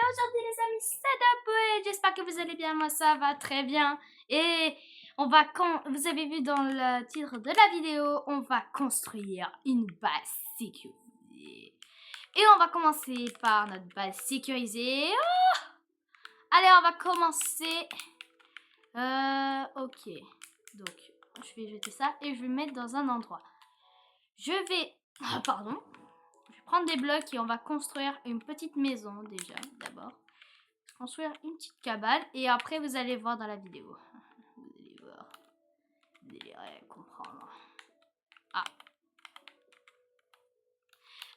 aujourd'hui les amis, c'est Dapoué. J'espère que vous allez bien, moi ça va très bien. Et vous avez vu dans le titre de la vidéo, on va construire une base sécurisée. Et on va commencer par notre base sécurisée. Allez, on va commencer. Ok, donc je vais jeter ça et je vais mettre dans un endroit. Pardon. Je vais prendre des blocs et on va construire une petite maison déjà, d'abord. Construire une petite cabane et après vous allez voir dans la vidéo. Vous allez voir. Vous allez rien comprendre. Ah.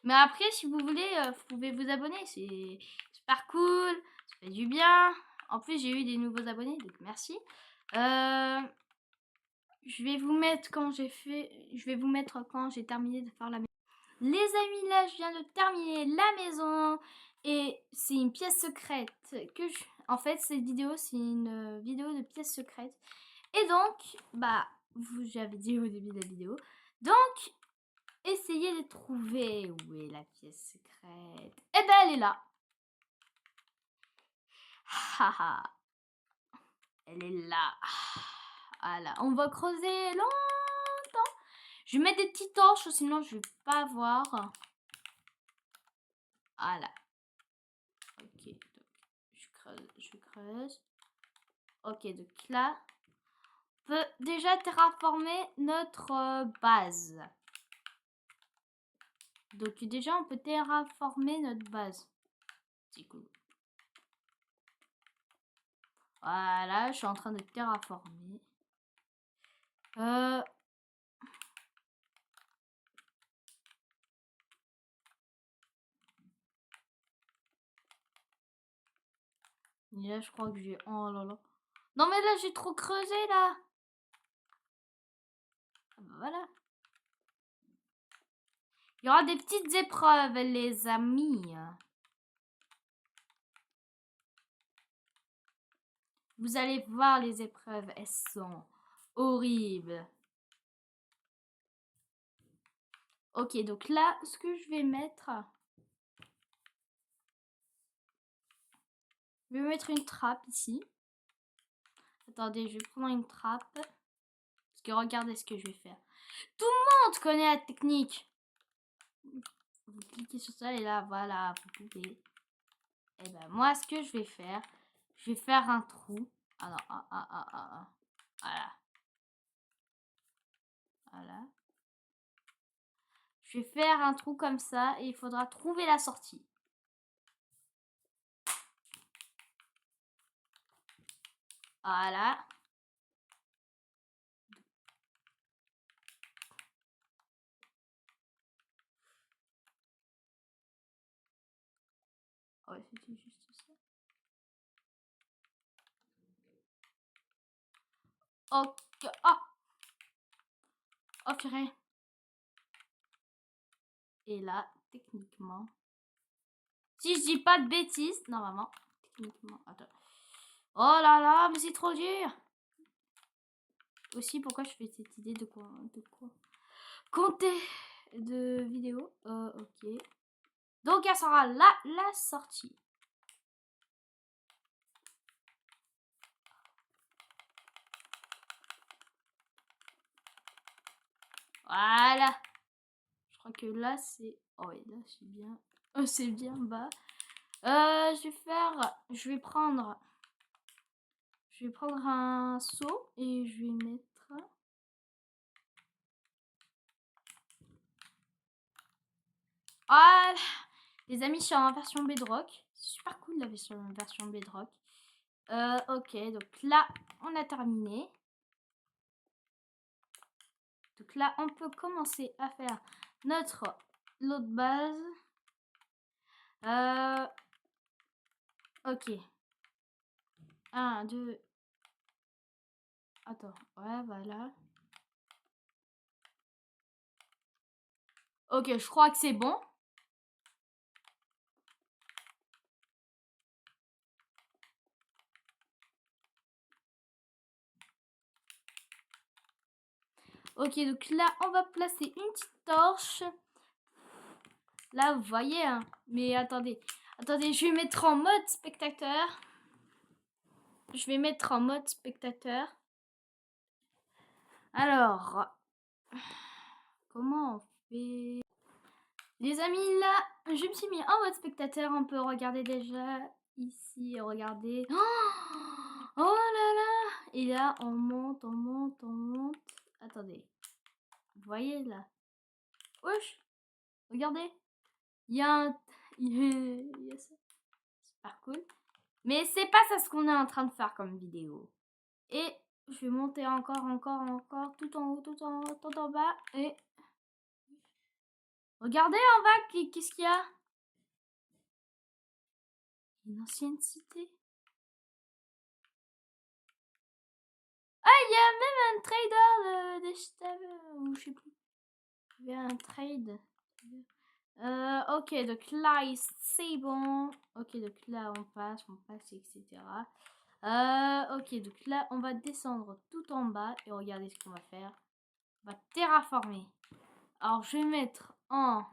Mais après, si vous voulez, vous pouvez vous abonner. C'est super cool. Ça fait du bien. En plus, j'ai eu des nouveaux abonnés, donc merci. Je vais vous mettre quand j'ai terminé de faire la maison. Les amis, là, je viens de terminer la maison. Et c'est une pièce secrète En fait, cette vidéo, c'est une vidéo de pièces secrètes. Et donc, j'avais dit au début de la vidéo. Donc, essayez de trouver où est la pièce secrète. Eh ben, elle est là. Haha. Elle est là. Voilà. On va creuser longtemps. Je vais mettre des petites torches, sinon je vais pas voir. Voilà. Ok, donc je creuse. Ok, donc là, on peut déjà terraformer notre base. Donc déjà, on peut terraformer notre base. C'est cool. Voilà, je suis en train de terraformer. Et là, je crois que j'ai... Oh là là. Non, mais là, j'ai trop creusé, là. Ah bah voilà. Il y aura des petites épreuves, les amis. Vous allez voir les épreuves, elles sont horribles. Ok, donc là, ce que je vais mettre... Je vais mettre une trappe ici. Attendez, je vais prendre une trappe. Parce que regardez ce que je vais faire. Tout le monde connaît la technique. Vous cliquez sur ça et là, voilà, vous pouvez. Et ben moi, ce que je vais faire un trou. Alors, voilà. Voilà. Je vais faire un trou comme ça et il faudra trouver la sortie. Voilà. Ouais, c'était juste ça. Ok. Oh. Oh, purée. Et là, techniquement, si je dis pas de bêtises, normalement, techniquement, attends. Oh là là, mais c'est trop dur. Aussi, pourquoi je fais cette idée de quoi compter de vidéo. Ok. Donc, elle sera là, la sortie. Voilà. Je crois que là, c'est... Oh oui, là, c'est bien. C'est bien bas. Je vais prendre un seau et je vais mettre... Voilà. Les amis, je suis en version Bedrock. C'est super cool la version Bedrock. Ok, donc là, on a terminé. Donc là, on peut commencer à faire l'autre base. Ok. 1, 2. Attends, ouais, voilà. Ok, je crois que c'est bon. Ok, donc là, on va placer une petite torche. Là, vous voyez, hein. Mais attendez. Attendez, je vais mettre en mode spectateur. Je vais mettre en mode spectateur. Alors, comment on fait? Les amis, là, je me suis mis en mode spectateur. On peut regarder déjà ici. Regardez. Oh là là! Et là, on monte, on monte, on monte. Attendez. Vous voyez là? Wesh! Regardez. Il y a un... il y a ça. Super cool. Mais c'est pas ça ce qu'on est en train de faire comme vidéo. Et je vais monter encore, tout en haut, tout en bas. Et regardez en bas, qu'est-ce qu'il y a? Une ancienne cité. Ah, il y a même un trader de ou je sais plus. Il y a un trade. Ok, donc là, c'est bon. Ok, donc là, on passe, etc. Ok, donc là, on va descendre tout en bas et regardez ce qu'on va faire. On va terraformer. Alors, je vais mettre en...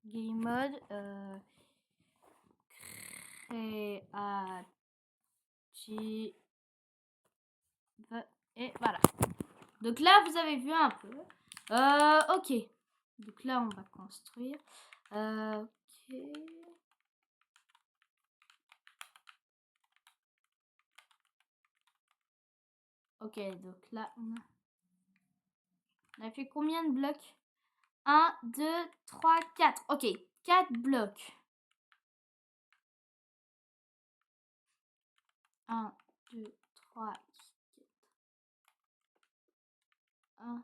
game mode. Créative. Et voilà. Donc là, vous avez vu un peu. Ok. Donc là, on va construire. Ok. Ok, donc là, on a fait combien de blocs? 1, 2, 3, 4. Ok, 4 blocs. 1, 2, 3, 4. 1.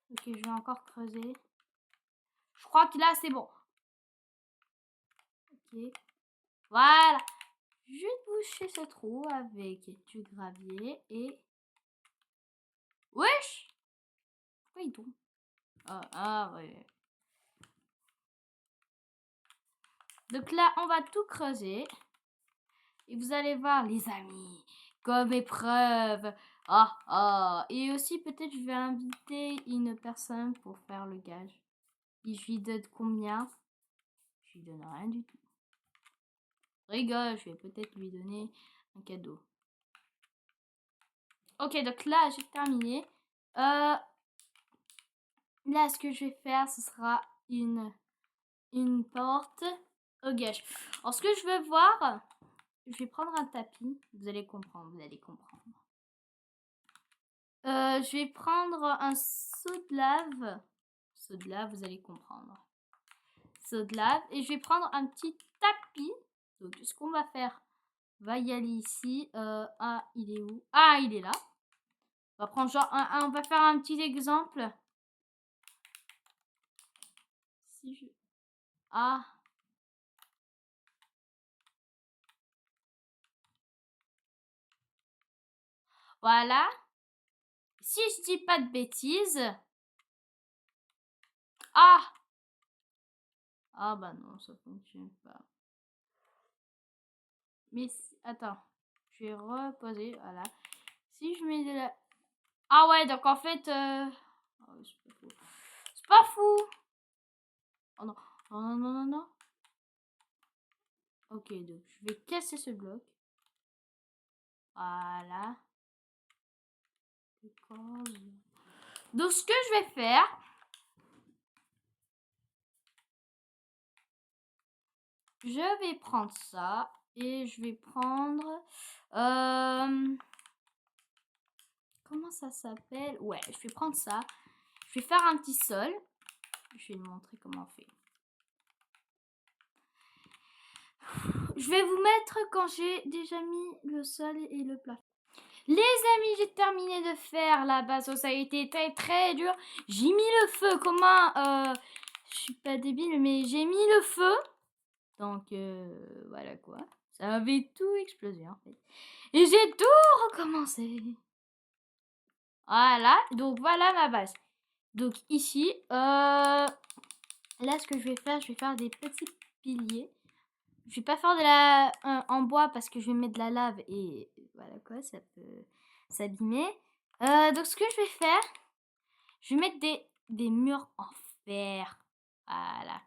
Ok, je vais encore creuser. Je crois que là, c'est bon. Ok. Voilà. Je vais boucher ce trou avec du gravier et... Wesh! Pourquoi il tombe? Ah, ouais. Donc là, on va tout creuser. Et vous allez voir, les amis, comme épreuve. Et aussi, peut-être, je vais inviter une personne pour faire le gage. Et je lui donne combien? Je lui donne rien du tout. Rigole, je vais peut-être lui donner un cadeau. Ok, donc là, j'ai terminé. Là, ce que je vais faire, ce sera une porte au gage. Alors, ce que je veux voir, je vais prendre un tapis. Vous allez comprendre, je vais prendre un seau de lave. Seau de lave, vous allez comprendre. Seau de lave. Et je vais prendre un petit tapis. Donc, ce qu'on va faire, on va y aller ici. Il est où? Ah, il est là. On va prendre genre on va faire un petit exemple. Si je... Ah. Voilà. Si je dis pas de bêtises. Ah. Ah bah non, ça fonctionne pas. Mais attends. Je vais reposer. Voilà. Si je mets de la... Ah ouais, donc en fait... Oh, c'est pas fou. C'est pas fou. Oh non. Oh non, non, non, non. Ok, donc je vais casser ce bloc. Voilà. Donc ce que je vais faire... Je vais prendre ça. Et je vais prendre... comment ça s'appelle? Ouais, je vais prendre ça. Je vais faire un petit sol. Je vais vous montrer comment on fait. Je vais vous mettre quand j'ai déjà mis le sol et le plafond. Les amis, j'ai terminé de faire la base. Ça a été très très dur. J'ai mis le feu. Comment je suis pas débile, mais j'ai mis le feu. Donc voilà quoi. Ça avait tout explosé en fait. Et j'ai tout recommencé. Voilà. Donc voilà ma base. Donc ici, là ce que je vais faire des petits piliers. Je vais pas faire de la en bois parce que je vais mettre de la lave et voilà quoi, ça peut s'abîmer. Donc ce que je vais faire, je vais mettre des murs en fer. Voilà.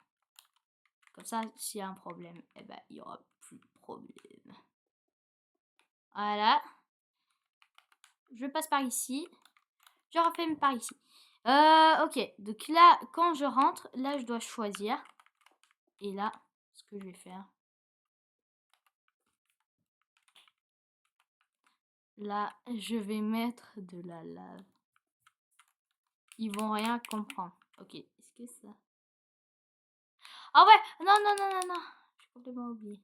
Comme ça, s'il y a un problème, eh ben, il y aura plus de problème. Voilà. Je passe par ici. Je refais par ici. Ok. Donc là, quand je rentre, là, je dois choisir. Et là, ce que je vais faire. Là, je vais mettre de la lave. Ils vont rien comprendre. Ok. Est-ce que ça... Ah ouais. Non, non, non, non, non. J'ai complètement oublié.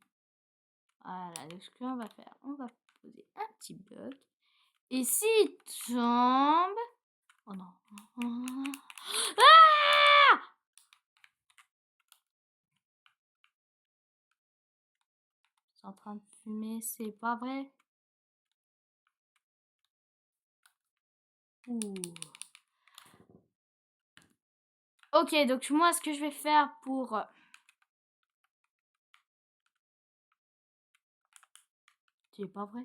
Voilà. Donc ce qu'on va faire, on va poser un petit bloc. Et s'il tombe... Oh non. Ah! C'est en train de fumer, c'est pas vrai? Ouh. Ok, donc moi, ce que je vais faire pour... C'est pas vrai?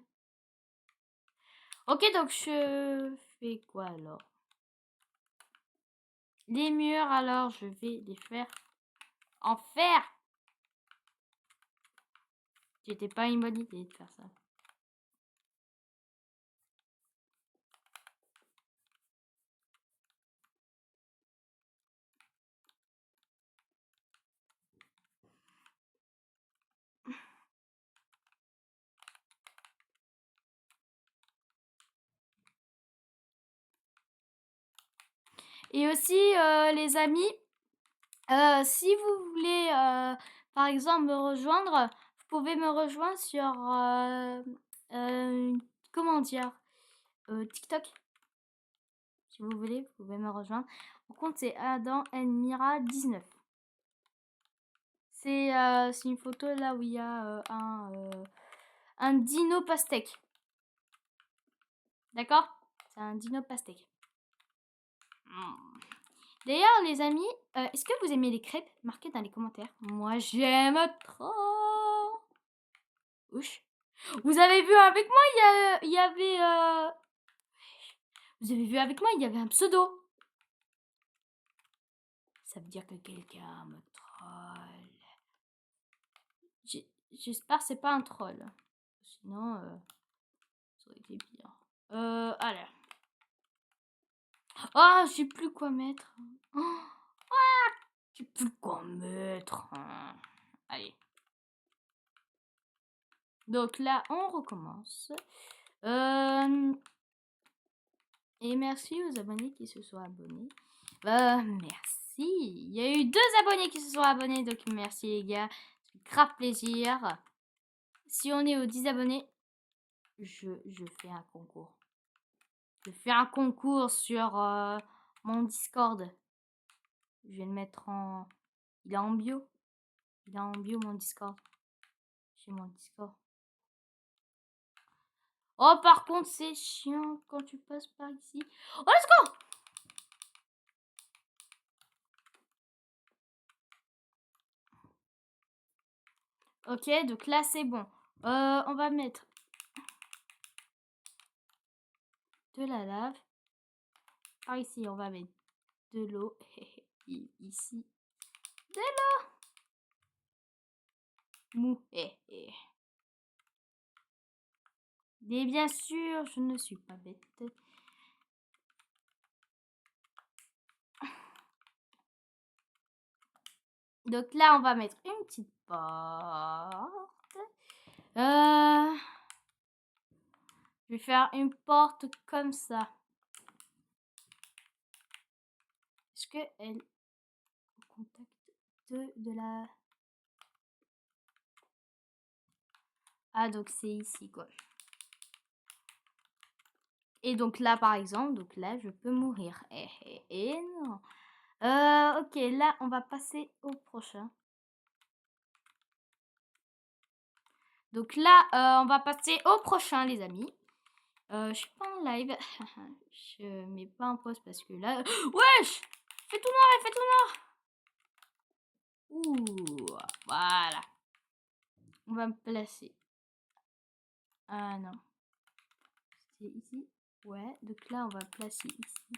Ok, donc je fais quoi alors? Les murs, alors, je vais les faire en fer. C'était pas une bonne idée de faire ça. Et aussi, les amis, si vous voulez, par exemple, me rejoindre, vous pouvez me rejoindre sur, comment dire, TikTok. Si vous voulez, vous pouvez me rejoindre. Mon compte, c'est Adam Mira 19. C'est une photo là où il y a un dino pastèque. D'accord? C'est un dino pastèque. D'ailleurs, les amis, est-ce que vous aimez les crêpes? Marquez dans les commentaires. Moi, j'aime trop. Ouch. Vous avez vu avec moi, il y avait... Vous avez vu avec moi, il y avait un pseudo. Ça veut dire que quelqu'un me troll. J'espère que c'est pas un troll. Sinon, ça aurait été bien. Allez. Ah, je sais plus quoi mettre. Oh, ah, je sais plus quoi mettre. Allez. Donc là, on recommence. Et merci aux abonnés qui se sont abonnés. Merci. Il y a eu 2 abonnés qui se sont abonnés. Donc merci les gars. C'est grave plaisir. Si on est aux 10 abonnés, je fais un concours. Je fais un concours sur mon Discord. Je vais le mettre en... Il est en bio. Il est en bio mon Discord. J'ai mon Discord. Oh, par contre, c'est chiant quand tu passes par ici. Oh, let's go! Ok, donc là, c'est bon. On va mettre de la lave. Par ici, on va mettre de l'eau. Ici, de l'eau. Mou. Et bien sûr, je ne suis pas bête. Donc là, on va mettre une petite porte. Je vais faire une porte comme ça. Est-ce qu'elle est au contact de la... Ah, donc c'est ici, quoi. Et donc là, par exemple, donc là, je peux mourir. Non. Ok, là, on va passer au prochain. Donc là, on va passer au prochain, les amis. Je suis pas en live. Je mets pas en pause parce que là... Wesh! Fais tout noir, fait tout noir! Ouh, voilà. On va me placer. Ah non. C'est ici. Ouais, donc là, on va placer ici.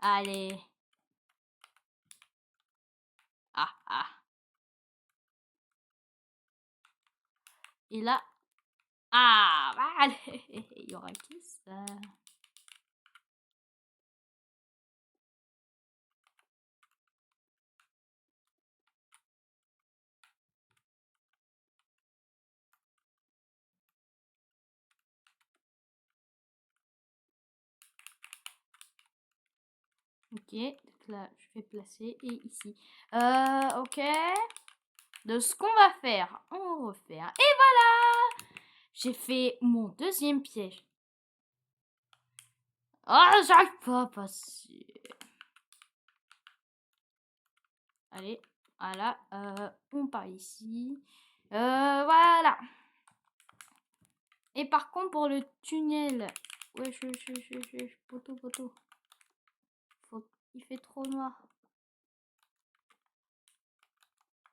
Allez. Ah, ah. Et là. Ah, allez. Il y aura qui ça? Ok, donc là, je vais placer et ici. Ok. De ce qu'on va faire, on refait. Et voilà! J'ai fait mon deuxième piège. Ah, j'arrive pas à passer. Allez, voilà. On part ici. Voilà. Et par contre, pour le tunnel. Ouais, poteau. Il fait trop noir.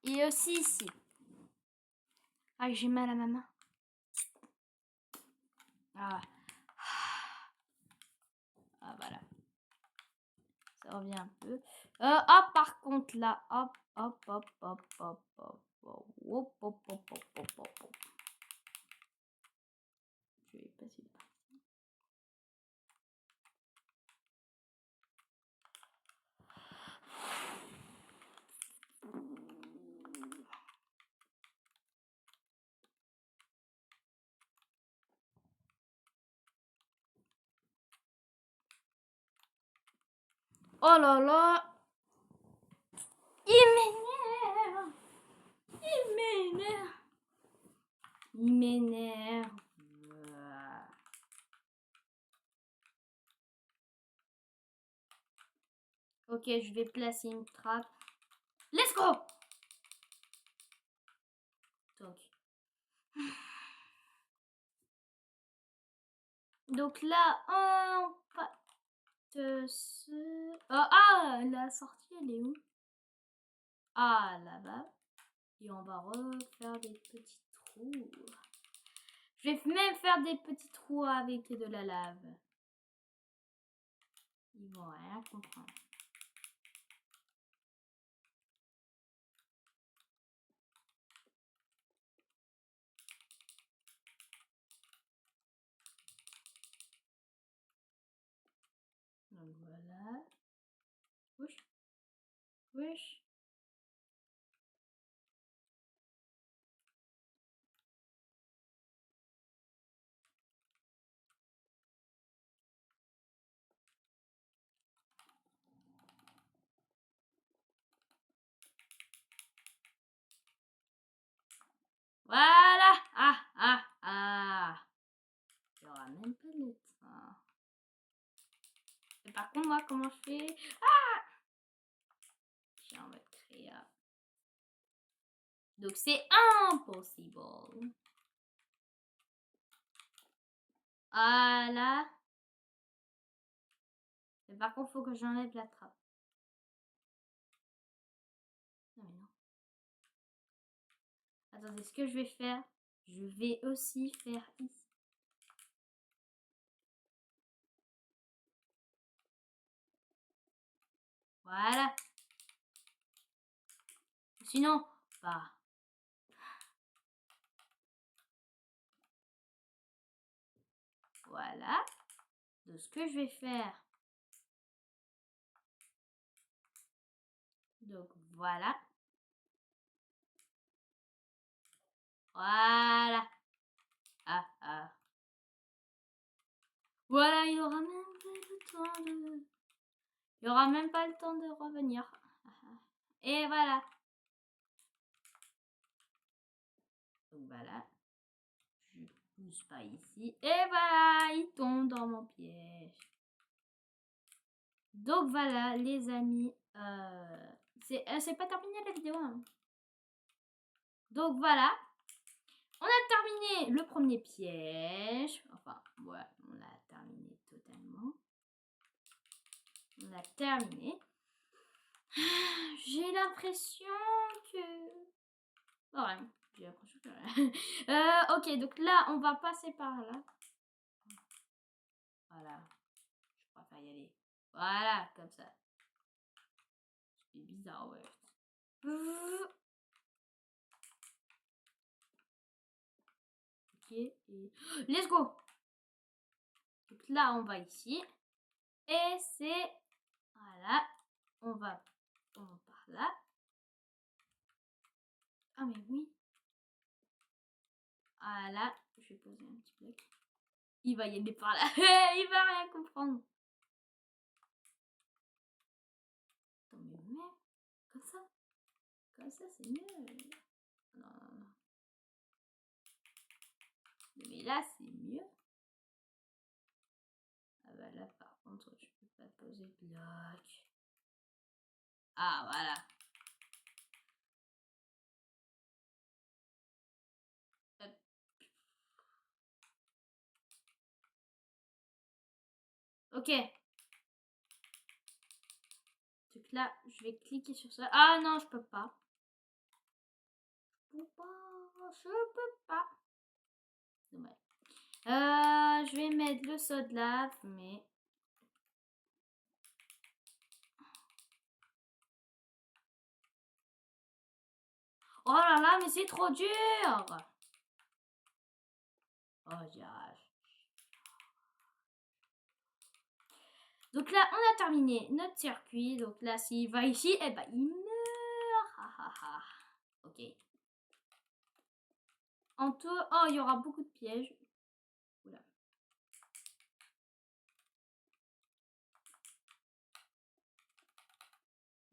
Et aussi ici. Ah, j'ai mal à ma main. Ah. Ah, voilà. Ça revient un peu. Ah, par contre, là. Hop. Je vais passer par ici. Oh là là. Il m'énerve. Ok, je vais placer une trappe. Let's go. Donc là, on passe ah, la sortie, elle est où? Ah, là-bas. Et on va refaire des petits trous. Je vais même faire des petits trous avec de la lave. Ils vont rien comprendre. Donc voilà. Wesh. Voilà. Ah. Il n'y aura même pas le train. Et par contre, moi, comment je fais? Ah! Tiens, on va créer. Donc, c'est impossible. Voilà. Et par contre, il faut que j'enlève la trappe. Non, mais non. Attendez, ce que je vais faire, je vais aussi faire ici. Voilà. Sinon, bah. Voilà. Donc, ce que je vais faire. Donc, voilà. Voilà. Ah. Voilà, il aura même pas le temps de... Il aura même pas le temps de revenir. Et voilà. Donc voilà. Je pousse pas ici. Et voilà, il tombe dans mon piège. Donc voilà, les amis. C'est pas terminé la vidéo. Hein. Donc voilà. On a terminé le premier piège. Enfin, ouais, on l'a terminé totalement. On a terminé. J'ai l'impression que... Oh, rien. J'ai l'impression que... ok, donc là, on va passer par là. Voilà. Je préfère y aller. Voilà, comme ça. C'est bizarre, ouais. Ok, et... Let's go! Donc là, on va ici. Et c'est... Voilà. On va par là. Ah, mais oui. Voilà. Je vais poser un petit bloc. Il va y aller par là. Il va rien comprendre. Attends, mais merde. Comme ça. Comme ça, c'est mieux. Non, non, non. Mais là, c'est mieux. Ah bah là, par contre, je peux pas poser de bloc. Ah, voilà. Hop. Ok. Donc là, je vais cliquer sur ça. Ah non, je peux pas. Je peux pas. Dommage. Je vais mettre le saut de lave, mais... Oh là là, mais c'est trop dur. Oh, j'y arrive. Donc là, on a terminé notre circuit. Donc là, s'il va ici, eh ben, il meurt. Ha, ha, ha. Ok. En tout, oh, il y aura beaucoup de pièges. Oula.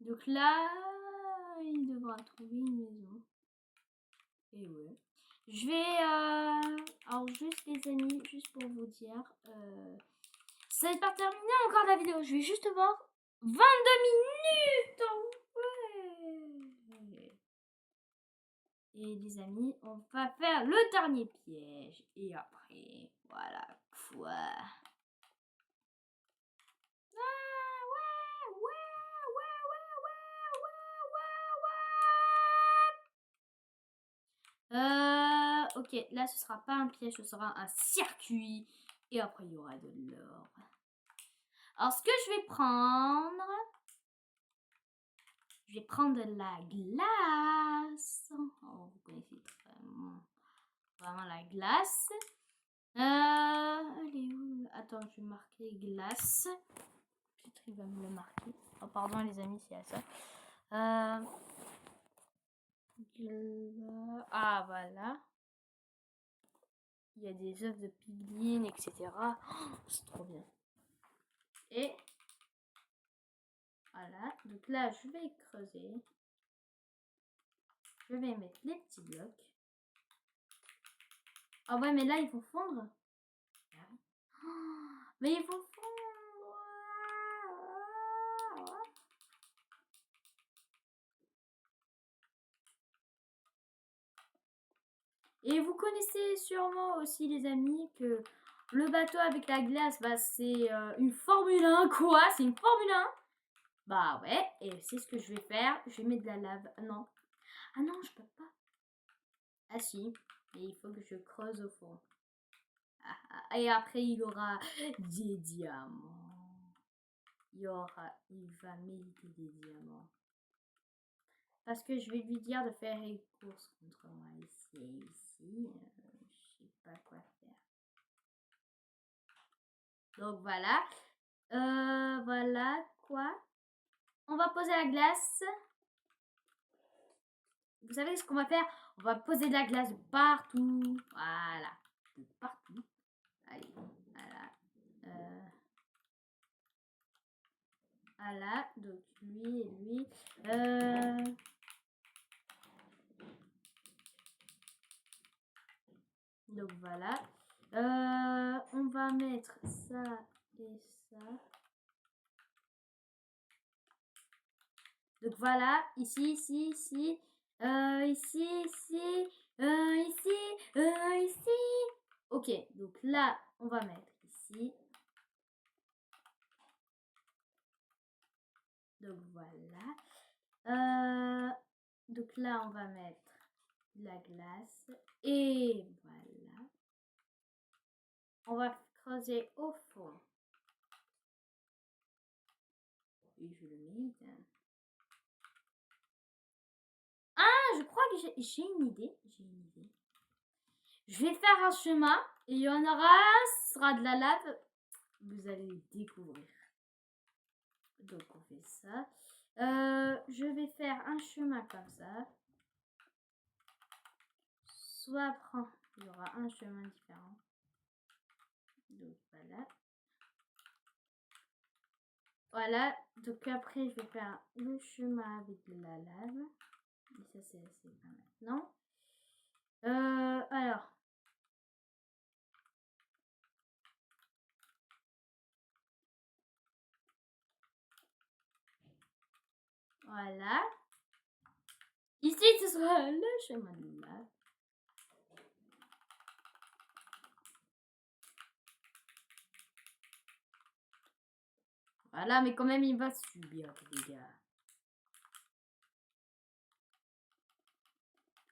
Donc là, il devra trouver une maison. Et ouais. Je vais... Alors, juste les amis, juste pour vous dire... Ça va être pas terminé encore la vidéo. Je vais juste voir 22 minutes. Ouais. Et les amis, on va faire le dernier piège. Et après, voilà quoi. Ok, là ce sera pas un piège, ce sera un circuit. Et après il y aura de l'or. Alors ce que je vais prendre de la glace. Oh, vous connaissez vraiment la glace. Elle est où? Attends, je vais marquer glace. Peut-être il va me le marquer. Oh, pardon les amis, c'est à ça. Ah, voilà. Il y a des œufs de piglin, etc. Oh, c'est trop bien. Et voilà. Donc là, je vais creuser. Je vais mettre les petits blocs. Ah ouais, mais là, ils vont fondre. Mais ils vont fondre. Et vous connaissez sûrement aussi, les amis, que le bateau avec la glace, bah, c'est une Formule 1, quoi. C'est une Formule 1. Bah ouais, et c'est ce que je vais faire. Je vais mettre de la lave. Ah non. Ah non, je peux pas. Ah si, mais il faut que je creuse au fond. Et après, il y aura des diamants. Il va mériter des diamants. Parce que je vais lui dire de faire les courses contre moi ici. Je sais pas quoi faire. Donc voilà. Voilà quoi. On va poser la glace. Vous savez ce qu'on va faire? On va poser de la glace partout. Voilà. De partout. Allez, voilà. Voilà, donc lui et lui. Donc voilà. On va mettre ça et ça. Donc voilà, ici, ici, ici. Ici, ici. Ici. Ok, donc là, on va mettre ici. Donc voilà. Donc là, on va mettre la glace. Et voilà. On va creuser au fond. Et je le mets. Ah, je crois que j'ai une idée. Je vais faire un chemin. Et il y en aura, ce sera de la lave. Vous allez le découvrir. Donc on fait ça. Je vais faire un chemin comme ça. Soit il y aura un chemin différent. Donc voilà. Voilà. Donc après je vais faire le chemin avec de la lave. Et ça c'est pas maintenant. Alors. Voilà. Ici ce sera le chemin de lave. Voilà, mais quand même, il va subir, les gars.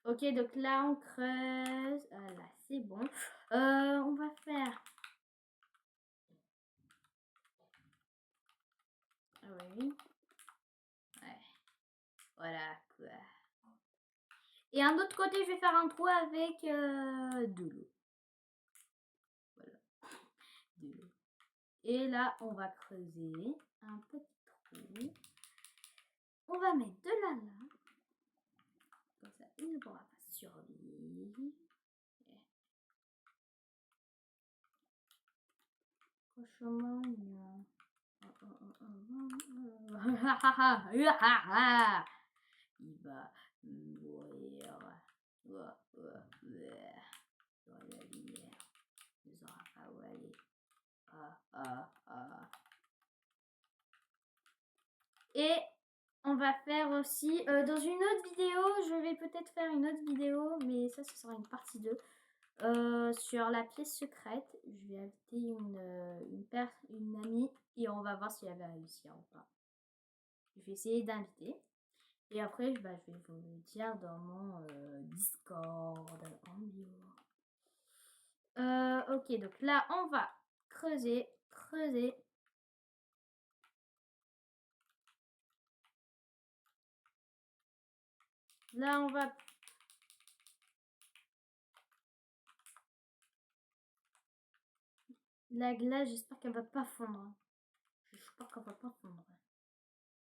Ok, donc là, on creuse. Voilà, c'est bon. On va faire... Oui. Ouais. Voilà, quoi. Et un autre côté, je vais faire un trou avec de l'eau. Voilà. De l'eau. Et là, on va creuser un petit trou. On va mettre de la lave. Comme ça, il ne pourra pas survivre. Franchement, il va mourir. Dans la lumière. Il ne saura pas où aller. Et on va faire aussi dans une autre vidéo, je vais peut-être faire une autre vidéo, mais ça ce sera une partie 2 sur la pièce secrète. Je vais inviter une amie et on va voir si elle va réussir ou pas. Je vais essayer d'inviter. Et après, je vais vous le dire dans mon Discord en bio. Ok, donc là, on va creuser. Là, on va... La glace, j'espère qu'elle va pas fondre. J'espère qu'elle va pas fondre.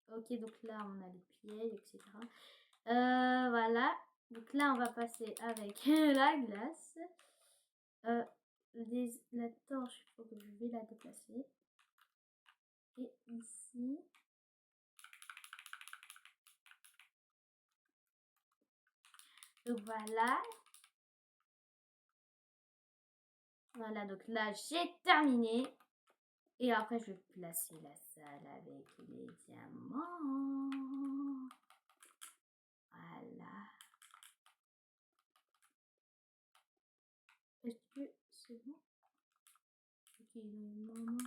Ok, donc là, on a les pieds, etc. Voilà. Donc là, on va passer avec la glace. La torche, il faut que je vais la déplacer. Et ici... Donc voilà. Voilà, donc là, j'ai terminé. Et après, je vais placer la salle avec les diamants. Voilà. Est-ce que c'est bon? Ok, maman.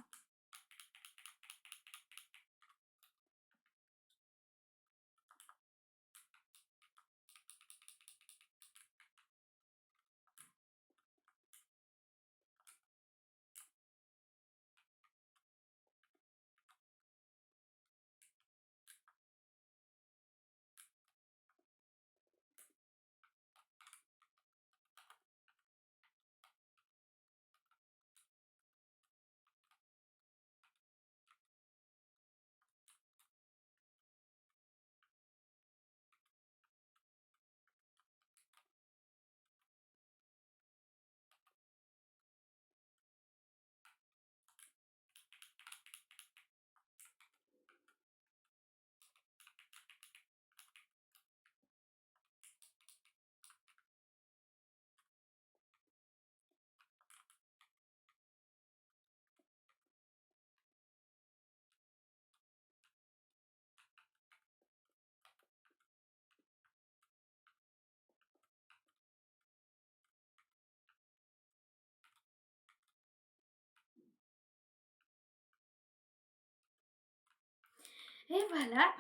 Et voilà.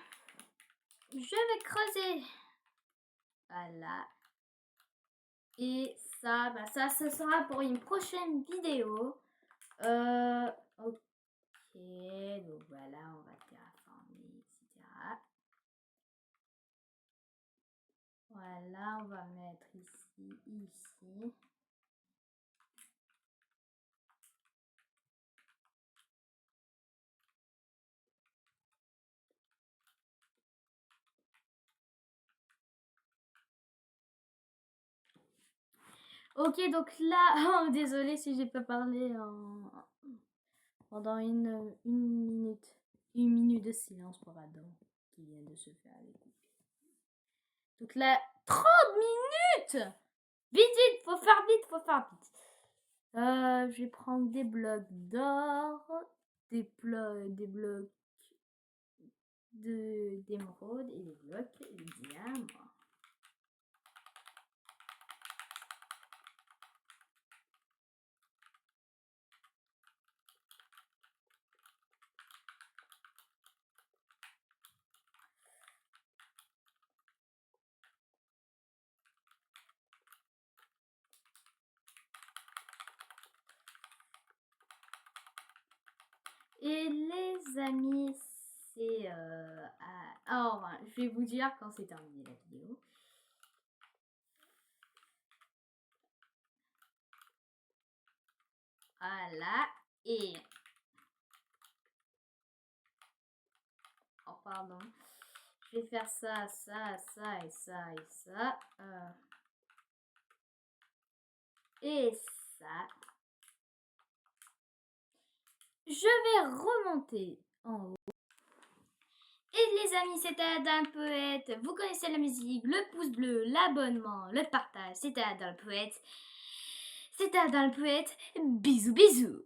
je vais creuser. Voilà. Et ça, bah ça, ce sera pour une prochaine vidéo. Ok. Donc voilà, on va terraformer, etc. Voilà, on va mettre ici, ici. Ok, donc là, oh, désolée si j'ai pas parlé pendant une minute. Une minute de silence pour Adam qui vient de se faire découper. Donc là, 30 minutes! Vite, vite, faut faire vite, faut faire vite. Je vais prendre des blocs d'or, des blocs d'émeraude et des blocs de diamant. Et les amis, c'est... alors, je vais vous dire quand c'est terminé la vidéo. Voilà. Et... Oh, pardon. Je vais faire ça, ça, ça et ça et ça. Et ça. Je vais remonter en haut. Et les amis, c'était Adam le Poète. Vous connaissez la musique, le pouce bleu, l'abonnement, le partage. C'était Adam le Poète. C'était Adam le Poète. Bisous, bisous.